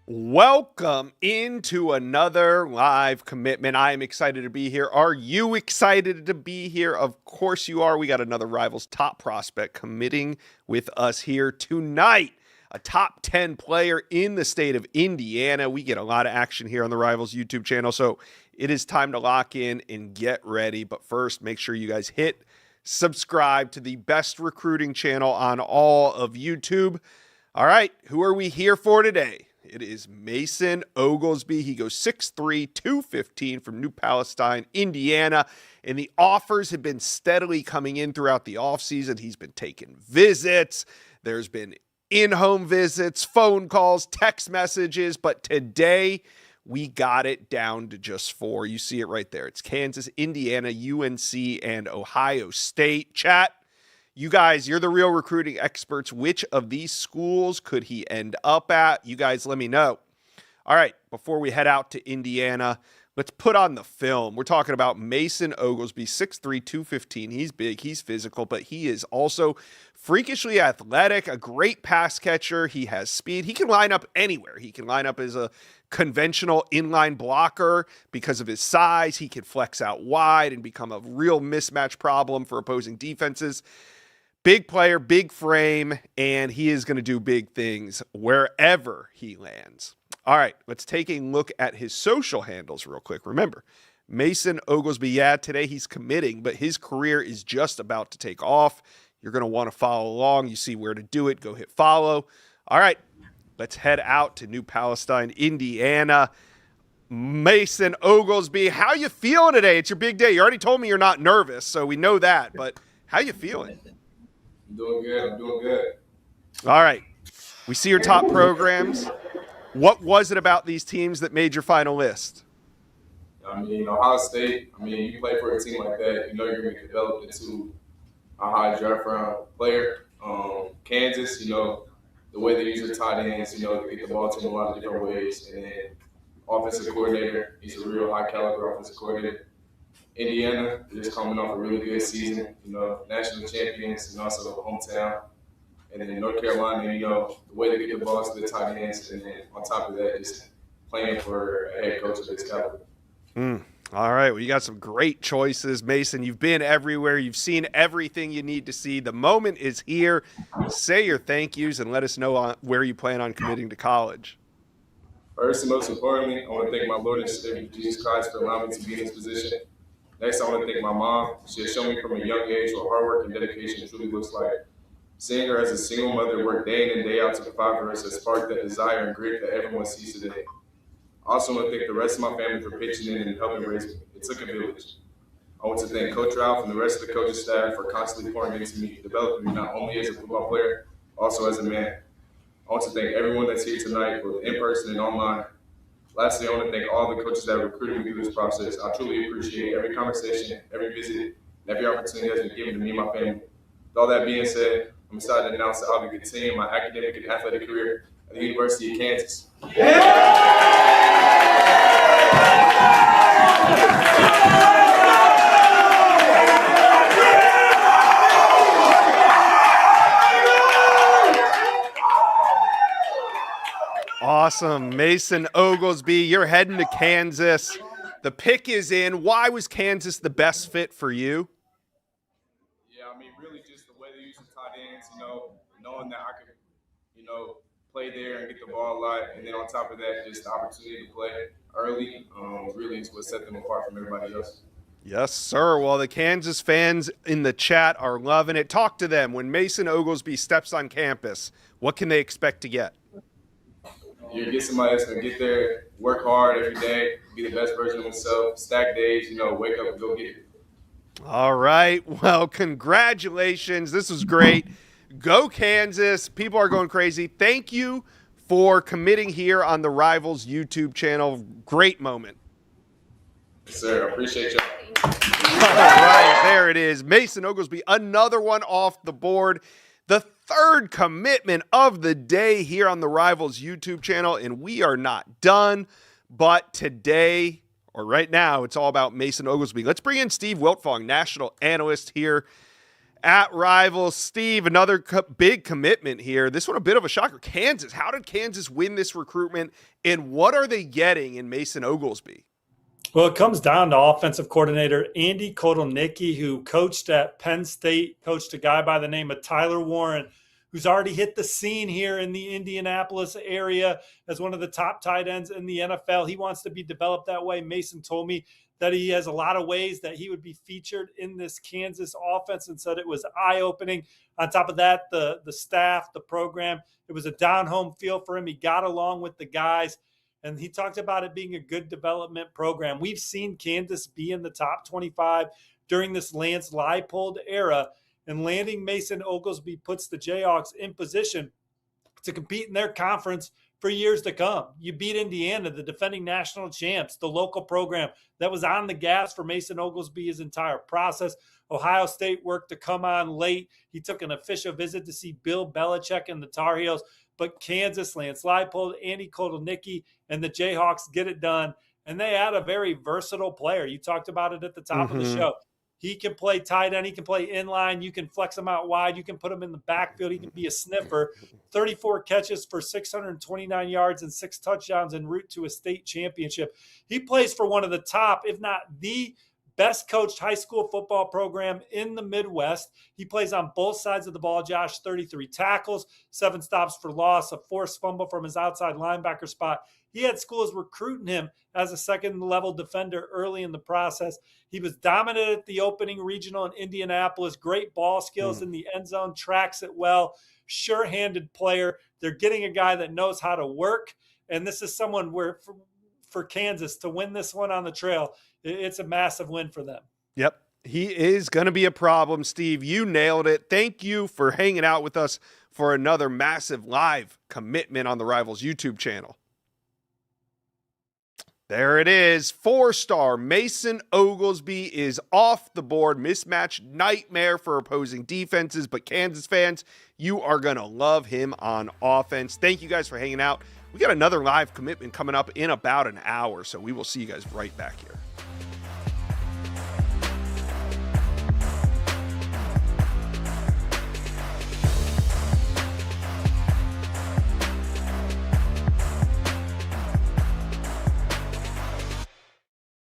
Welcome into another live commitment. I am excited to be here. Are you excited to be here? Of course you are. We got another Rivals top prospect committing with us here tonight. A top 10 player in the state of Indiana. We get a lot of action here on the Rivals YouTube channel, so it is time to lock in and get ready. But first, make sure you guys hit subscribe to the best recruiting channel on all of YouTube. All right, who are we here for today? It is Mason Oglesby. He goes 6'3", 215 from New Palestine, Indiana. And the offers have been steadily coming in throughout the offseason. He's been taking visits. There's been in-home visits, phone calls, text messages. But today, we got it down to just 4. You see it right there. It's Kansas, Indiana, UNC, and Ohio State. Chat. You guys, you're the real recruiting experts. Which of these schools could he end up at? You guys let me know. All right, before we head out to Indiana, let's put on the film. We're talking about Mason Oglesby, 6'3", 215. He's big, he's physical, but he is also freakishly athletic, a great pass catcher. He has speed. He can line up anywhere. He can line up as a conventional inline blocker because of his size. He can flex out wide and become a real mismatch problem for opposing defenses. Big player, big frame, and he is going to do big things wherever he lands. All right, let's take a look at his social handles real quick. Remember, Mason Oglesby, today he's committing, but his career is just about to take off. You're going to want to follow along. You see where to do it. Go hit follow. All right, let's head out to New Palestine, Indiana. Mason Oglesby, how you feeling today? It's your big day. You already told me you're not nervous, so we know that, but how you feeling? I'm doing good. I'm doing good. All right. We see your top programs. What was it about these teams that made your final list? I mean, Ohio State, you play for a team like that, you're going to be developed into a high draft round player. Kansas, the way they use their tight ends, they get the ball to them a lot of different ways. And then offensive coordinator, he's a real high caliber offensive coordinator. Indiana, just coming off a really good season, national champions and also hometown. And then North Carolina, the way they get the balls to the tight ends, and then on top of that, just playing for a head coach of this caliber. All right, well, you got some great choices. Mason, you've been everywhere. You've seen everything you need to see. The moment is here. Say your thank yous and let us know where you plan on committing to college. First and most importantly, I want to thank my Lord and Savior, Jesus Christ, for allowing me to be in this position. Next, I want to thank my mom. She has shown me from a young age what hard work and dedication truly looks like. Seeing her as a single mother work day in and day out to provide for us has sparked that desire and grit that everyone sees today. I also want to thank the rest of my family for pitching in and helping raise me. It took a village. I want to thank Coach Ralph and the rest of the coaching staff for constantly pouring into me, developing me not only as a football player, also as a man. I want to thank everyone that's here tonight, both in person and online. Lastly, I want to thank all the coaches that have recruited me through this process. I truly appreciate every conversation, every visit, and every opportunity that's been given to me and my family. With all that being said, I'm excited to announce that I'll be continuing my academic and athletic career at the University of Kansas. Awesome. Mason Oglesby, you're heading to Kansas. The pick is in. Why was Kansas the best fit for you? Yeah, really just the way they use the tight ends, knowing that I could, play there and get the ball a lot. And then on top of that, just the opportunity to play early really is what set them apart from everybody else. Yes, sir. Well, the Kansas fans in the chat are loving it. Talk to them. When Mason Oglesby steps on campus, what can they expect to get? You get somebody that's going to get there, work hard every day, be the best version of himself, stack days, wake up and go get it. All right. Well, congratulations. This was great. Go Kansas. People are going crazy. Thank you for committing here on the Rivals YouTube channel. Great moment. Yes, sir. I appreciate y'all. All right. There it is. Mason Oglesby, another one off the board. The third commitment of the day here on the Rivals YouTube channel, and we are not done. But today, or right now, it's all about Mason Oglesby. Let's bring in Steve Wiltfong, national analyst here At Rivals, Steve, another big commitment here. This one a bit of a shocker. Kansas. How did Kansas win this recruitment, and what are they getting in Mason Oglesby? Well, it comes down to offensive coordinator Andy Kotelnicki, who coached at Penn State, coached a guy by the name of Tyler Warren, who's already hit the scene here in the Indianapolis area as one of the top tight ends in the NFL. He wants to be developed that way. Mason told me that he has a lot of ways that he would be featured in this Kansas offense and said it was eye-opening. On top of that, the staff, the program, it was a down-home feel for him. He got along with the guys, and he talked about it being a good development program. We've seen Kansas be in the top 25 during this Lance Leipold era, and landing Mason Oglesby puts the Jayhawks in position to compete in their conference for years to come. You beat Indiana, the defending national champs, the local program that was on the gas for Mason Oglesby his entire process. Ohio State worked to come on late. He took an official visit to see Bill Belichick and the Tar Heels. But Kansas, Lance Leipold, Andy Kotelnicki, and the Jayhawks get it done. And they add a very versatile player. You talked about it at the top of the show. He can play tight end. He can play inline. You can flex him out wide. You can put him in the backfield. He can be a sniffer. 34 catches for 629 yards and 6 touchdowns en route to a state championship. He plays for one of the top, if not the best coached high school football program in the Midwest. He plays on both sides of the ball, Josh, 33 tackles, 7 stops for loss, a forced fumble from his outside linebacker spot. He had schools recruiting him as a second-level defender early in the process. He was dominant at the opening regional in Indianapolis, great ball skills in the end zone, tracks it well, sure-handed player. They're getting a guy that knows how to work, and this is someone where for Kansas to win this one on the trail, it's a massive win for them. Yep. He is going to be a problem, Steve. You nailed it. Thank you for hanging out with us for another massive live commitment on the Rivals YouTube channel. There it is. 4-star Mason Oglesby is off the board. Mismatch nightmare for opposing defenses, but Kansas fans, you are going to love him on offense. Thank you guys for hanging out. We got another live commitment coming up in about an hour, so we will see you guys right back here.